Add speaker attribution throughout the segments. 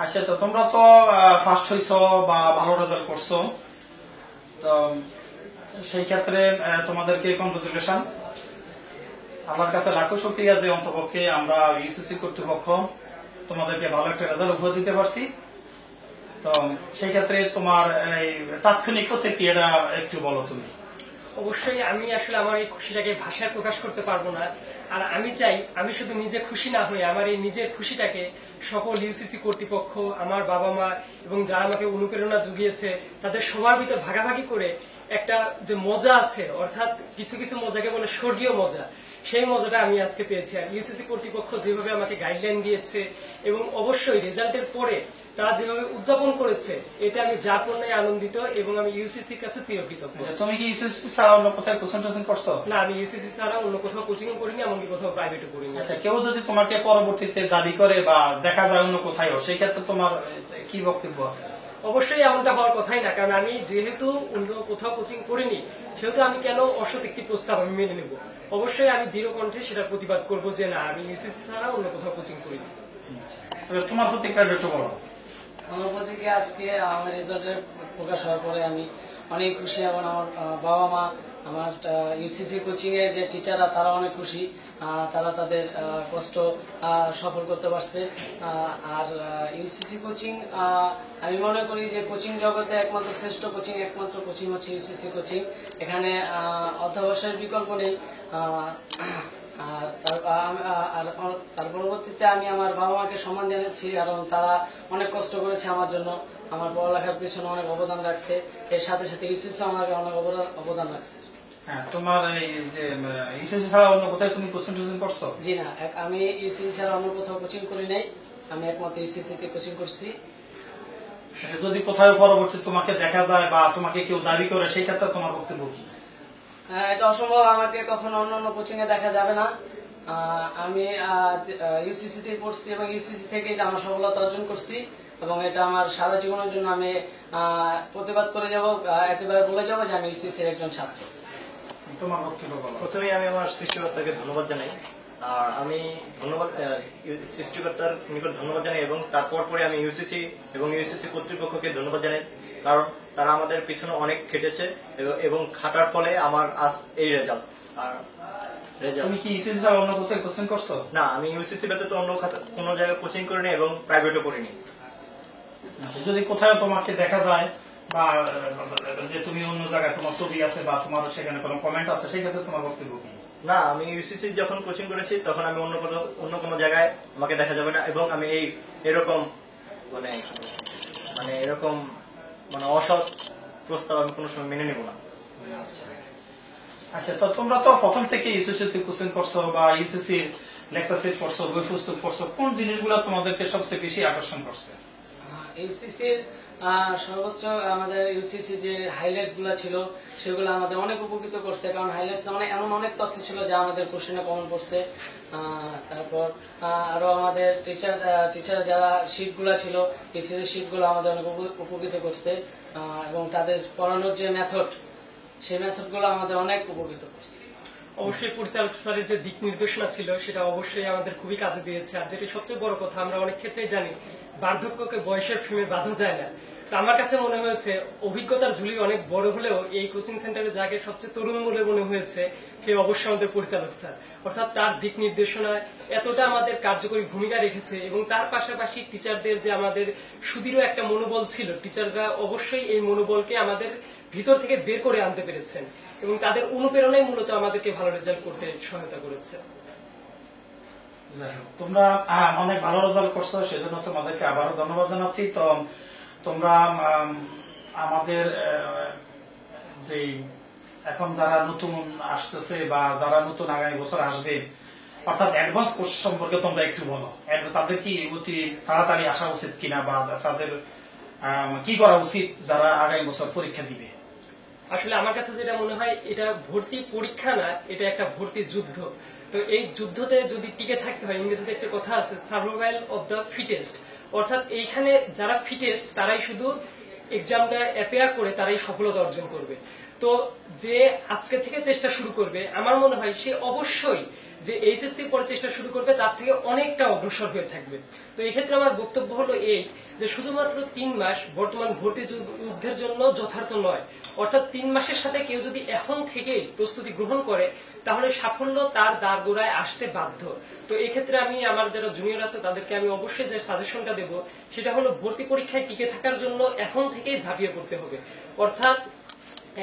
Speaker 1: আচ্ছা, তো তোমরা তো ফার্স্ট হইছো বা ভালো রেজাল্ট করছো, তো সেই ক্ষেত্রে তোমাদেরকে কংগ্রেচুলেশন। আমার কাছে লাখো শুকরিয়া যে অন্তপক্ষে আমরা ইউসিসি কর্তৃপক্ষ তোমাদেরকে ভালো একটা রেজাল্ট উপহার দিতে পারছি। তো সেই ক্ষেত্রে তোমার এই তাৎক্ষণিক প্রতিক্রিয়াটা একটু বলো তুমি।
Speaker 2: অবশ্যই আমি আসলে আমার এই খুশিটাকে ভাষায় প্রকাশ করতে পারবো না। আর আমি চাই আমি শুধু নিজে খুশি না হয়ে আমার এই নিজের খুশিটাকে সকল ইউসিসি কর্তৃপক্ষ, আমার বাবা মা এবং যারা আমাকে অনুপ্রেরণা জুগিয়েছে তাদের সবার ভিতর ভাগাভাগি করে একটা যে মজা আছে, অর্থাৎ কিছু কিছু মজাকে বলে স্বর্গীয় মজা, সেই মজাটা আমি আজকে পেয়েছি। আর ইউসিসি কর্তৃপক্ষ যেভাবে আমাকে গাইডলাইন দিয়েছে এবং অবশ্যই রেজাল্টের পরে তারা যেভাবে উদযাপন করেছে, এতে আমি যাপনে আনন্দিত এবং আমি ইউসিসির কাছে চিরকৃতজ্ঞ।
Speaker 1: তুমি কি ইউসিসি ছাড়া অন্য কোথায় কোচিং টোচিং করছো?
Speaker 2: না, আমি ইউসিসি ছাড়া অন্য কোথাও কোচিং করিনি, এমনকি কোথাও প্রাইভেটও করিনি।
Speaker 1: আচ্ছা, কেউ যদি তোমাকে পরবর্তীতে দাবি করে বা দেখা যায় অন্য কোথাও, সেই ক্ষেত্রে তোমার কি বক্তব্য আছে?
Speaker 2: অবশ্যই এমনটা হওয়ার কথাই না, কারণ আমি যেহেতু অন্য কোথাও কোচিং করিনি সেহেতু আমি কেন অসৎ একটি প্রস্তাব আমি মেনে নেব। অবশ্যই আমি দৃঢ় কণ্ঠে সেটা প্রতিবাদ করব যে না, আমি ইউসিসি ছাড়া অন্য কোথাও কোচিং করিনি।
Speaker 1: তোমার প্রতিক্রিয়া একটু বলো।
Speaker 3: আমার প্রতিকে আজকে আমার রেজাল্টের প্রকাশ হওয়ার পরে আমি অনেক খুশি এবং আমার বাবা মা, আমার ইউসিসি কোচিং এর যে টিচাররা তারা অনেক খুশি। তারা তাদের কষ্ট সফল করতে পারছে। আর ইউসিসি কোচিং আমি মনে করি যে কোচিং জগতে একমাত্র শ্রেষ্ঠ কোচিং, একমাত্র কোচিং হচ্ছে ইউসিসি কোচিং। এখানে অধ্যবসায়ের বিকল্প নেই। আর তার পরবর্তীতে আমি আমার বাবা মাকে সম্মান জানাচ্ছি, কারণ তারা অনেক কষ্ট করেছে আমার জন্য, আমার পড়ালেখার পিছনে অনেক অবদান রাখছে। এর সাথে সাথে ইউসিসি আমাকে অনেক অবদান রাখছে।
Speaker 1: হ্যাঁ, তোমার এই যে ইউসিসি ছাড়া অন্য কোথায় তুমি কোচিং টোচিং করছো?
Speaker 3: জি না, আমি ইউসিসি ছাড়া অন্য কোথাও কোচিং করি নাই, আমি একমাত্র ইউসিসি তে কোচিং করছি।
Speaker 1: যদি কোথাও পরবর্তী তোমাকে দেখা যায় বা তোমাকে কেউ দাবি করে, সেই ক্ষেত্রে তোমার বক্তব্য কি?
Speaker 3: এটা অসম্ভব, আমাকে কখনো অন্যান্য কোচিং এ দেখা যাবে না। আমি ইউসিসি তে পড়ছি এবং ইউসিসি থেকে আমার সফলতা অর্জন করছি এবং এটা আমার সারা জীবনের জন্য আমি প্রতিবাদ করে যাব, একেবারে বলে যাব যে আমি ইউসিসি এর একজন ছাত্র।
Speaker 1: তোমার বক্তব্য বলো।
Speaker 4: প্রথমেই আমি আমার সৃষ্টিকর্তাকে ধন্যবাদ জানাই। আর আমি সৃষ্টিকর্তার নিকট ধন্যবাদ জানাই এবং তারপর পরে আমি ইউসিসি এবং ইউসিসি কর্তৃপক্ষকে ধন্যবাদ জানাই, কারণ তারা আমাদের পিছনে অনেক খেটেছে এবং খাটার ফলে আমার আজ এই রেজাল্ট। আর
Speaker 1: তুমি কি ইউসিসি ছাড়া অন্য কোথায় কোচিং করছো?
Speaker 4: না, আমি ইউসিসি ব্যতীত অন্য কোনো জায়গায় কোচিং করিনি এবং প্রাইভেটও করিনি।
Speaker 1: যদি কোথাও তোমাকে দেখা যায় বা যে তুমি অন্য জায়গায় তোমার ছবি আছে বা তোমার সেখানে কোনো কমেন্ট আছে, সেই ক্ষেত্রে তোমার বক্তব্য কি?
Speaker 4: না, আমি ইউসিসি যখন কোচিং করেছি তখন আমি অন্য কোনো জায়গায় আমাকে দেখা যাবে না এবং আমি এরকম মানে এরকম অসৎ প্রস্তাব আমি কোনো সময় মেনে নেব না।
Speaker 1: আচ্ছা, তো তোমরা তো প্রথম থেকে ইউসিসি তে কোচিং করছো বা ইউসিসি লেকচার সিট করছো, বই পুস্তক পড়ছো, কোন জিনিসগুলো তোমাদেরকে সবচেয়ে বেশি আকর্ষণ করছে?
Speaker 3: ইউসিসির সর্বোচ্চ আমাদের ইউসিসি যে হাইলাইটস গুলো ছিল সেগুলো আমাদের অনেক উপকৃত করছে, কারণ হাইলাইটস এমন অনেক তথ্য ছিল যা আমাদের কোশ্চেনে কমন পড়ছে। তারপর আরো আমাদের টিচার যারা শীট গুলা ছিল, ইউসিসির শীট গুলো আমাদের অনেক উপকৃত করছে এবং তাদের পড়ানোর যে মেথড, সেই মেথড গুলো আমাদের অনেক উপকৃত করছে।
Speaker 2: অবশ্যই পরিচালক স্যারের যে দিক নির্দেশনা ছিল সেটা অবশ্যই আমাদের খুবই কাজে দিয়েছে। আর যেটি সবচেয়ে বড় কথা, আমরা অনেক ক্ষেত্রেই জানি বার্ধক্যকে বয়সের ফ্রেমে বাঁধা যায় না। তো আমার কাছে মনে হয়েছে অভিজ্ঞতার ঝুলি অনেক বড় হলেও এই কোচিং সেন্টারে যাকে সবচেয়ে তরুণ বলে মনে হয়েছে সে অবশ্যই আমাদের পরিচালক স্যার। অর্থাৎ তার দিক নির্দেশনায় এতটা আমাদের কার্যকরী ভূমিকা রেখেছে এবং তার পাশাপাশি টিচারদের যে আমাদের সুদৃঢ় একটা মনোবল ছিল, টিচাররা অবশ্যই এই মনোবলকে আমাদের ভিতর থেকে বের করে আনতে পেরেছেন এবং তাদের অনুপ্রেরণাই মূলত আমাদেরকে ভালো রেজাল্ট করতে সহায়তা করেছে।
Speaker 1: তোমরা অনেক ভালো রেজাল্ট করছো, সেজন্য তোমাদেরকে আবারও ধন্যবাদ জানাচ্ছি। তো তোমরা আমাদের যে এখন যারা নতুন আসতেছে বা যারা নতুন আগামী বছর আসবে, অর্থাৎ অ্যাডভান্স কোর্স সম্পর্কে তোমরা একটু বলো। তাদের কি অতি তাড়াতাড়ি আসা উচিত কিনা বা তাদের কি করা উচিত যারা আগামী বছর পরীক্ষা দিবে?
Speaker 2: আসলে আমার কাছে যেটা মনে হয়, এটা ভর্তি পরীক্ষা না, এটা একটা ভর্তি যুদ্ধ। তো এই যুদ্ধতে যদি টিকে থাকতে হয়, ইংরেজিতে একটা কথা আছে, সার্ভাইভাল অফ দ্য ফিটেস্ট। অর্থাৎ এইখানে যারা ফিটেস্ট তারাই শুধু এক্সামটা অ্যাপিয়ার করে তারাই সফলতা অর্জন করবে। তো যে আজকে থেকে চেষ্টা শুরু করবে, আমার মনে হয় সে অবশ্যই যে এইচএসসি পরে চেষ্টা শুরু করবে তার থেকে অনেকটা অগ্রসর হয়ে থাকবে। তো এক্ষেত্রে আমার বক্তব্য হলো এই যে শুধুমাত্র 3 মাস বর্তমান ভর্তি যুদ্ধের জন্য যথার্থ নয়, অর্থাৎ 3 মাসের সাথে কেউ যদি এখন থেকেই প্রস্তুতি গ্রহণ করে তাহলে সাফল্য তার দ্বারগোড়ায় আসতে বাধ্য। তো এক্ষেত্রে আমি আমার যারা জুনিয়র আছে তাদেরকে আমি অবশ্যই যে সাজেশনটা দেব সেটা হলো ভর্তি পরীক্ষায় টিকে থাকার জন্য এখন থেকেই ঝাঁপিয়ে পড়তে হবে। অর্থাৎ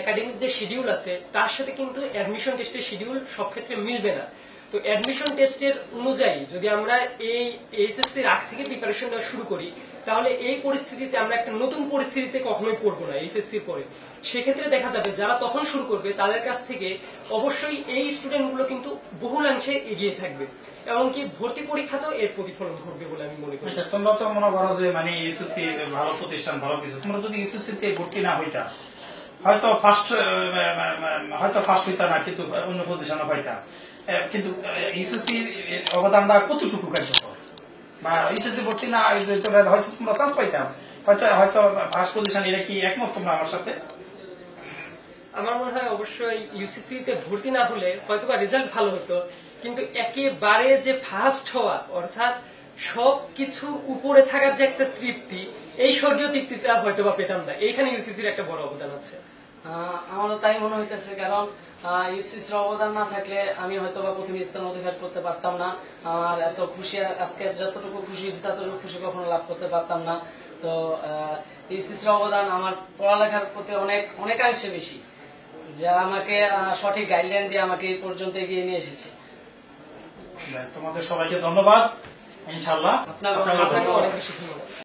Speaker 2: একাডেমিক যে শিডিউল আছে তার সাথে কিন্তু অ্যাডমিশন টেস্টের শিডিউল সব ক্ষেত্রে মিলবে না। তো অ্যাডমিশন টেস্টের অনুযায়ী যদি আমরা এই এইচএসসির আগ থেকে প্রিপারেশন নেওয়া শুরু করি তাহলে এই পরিস্থিতিতে আমরা একটা নতুন পরিস্থিতিতে কখনোই পড়বো না এইচএসসির পরে। সেক্ষেত্রে দেখা যাবে যারা তখন শুরু করবে তাদের কাছ থেকে অবশ্যই এই স্টুডেন্টগুলো কিন্তু বহুলাংশে এগিয়ে থাকবে, এমনকি ভর্তি পরীক্ষাতেও এর প্রতিফলন ঘটবে বলে আমি মনে করি।
Speaker 1: আচ্ছা, তোমরা তো মনে করো যে মানে ইউসিসি ভালো প্রতিষ্ঠান, ভালো কিছু, তোমরা যদি ইউসিসিতে ভর্তি না হইতা হয়তো ফার্স্ট হইতা না, কিন্তু অন্য প্রতিষ্ঠানে পাইতা। কিন্তু ইউসিসির অবদানটা কতটুকু কার্যকর, বা ইউসিসিতে ভর্তি না হয়তো তোমরা চান্স পাইতাম, হয়তো ফার্স্ট পজিশন। এটা কি একমত তোমরা আমার সাথে?
Speaker 2: আমার মনে হয় অবশ্যই ইউসিসি তে ভর্তি না হলে হয়তোবা রেজাল্ট ভালো হতো, কিন্তু একেবারে যে ফার্স্ট হওয়া অর্থাৎ সবকিছুর উপরে থাকার যে একটা তৃপ্তি, এই স্বর্গীয় তৃপ্তিটা হয়তোবা পেতাম না। এইখানে ইউসিসির একটা বড় অবদান আছে।
Speaker 3: আমারও তাই মনে হইতেছে, কারণ ইউসিসির অবদান না থাকলে আমি হয়তো বা প্রথম স্থান অধিকার করতে পারতাম না। আমার এত খুশি, আজকে যতটুকু খুশি হয়েছি ততটুকু খুশি কখনো লাভ করতে পারতাম না। তো ইউসিসির অবদান আমার পড়ালেখার প্রতি অনেকাংশে বেশি, যা আমাকে সঠিক গাইডলাইন দিয়ে আমাকে এই পর্যন্ত এগিয়ে নিয়ে এসেছে।
Speaker 1: তোমাদের সবাইকে ধন্যবাদ। ইনশাআল্লাহ
Speaker 3: আপনাকে
Speaker 2: অনেক বেশি ধন্যবাদ।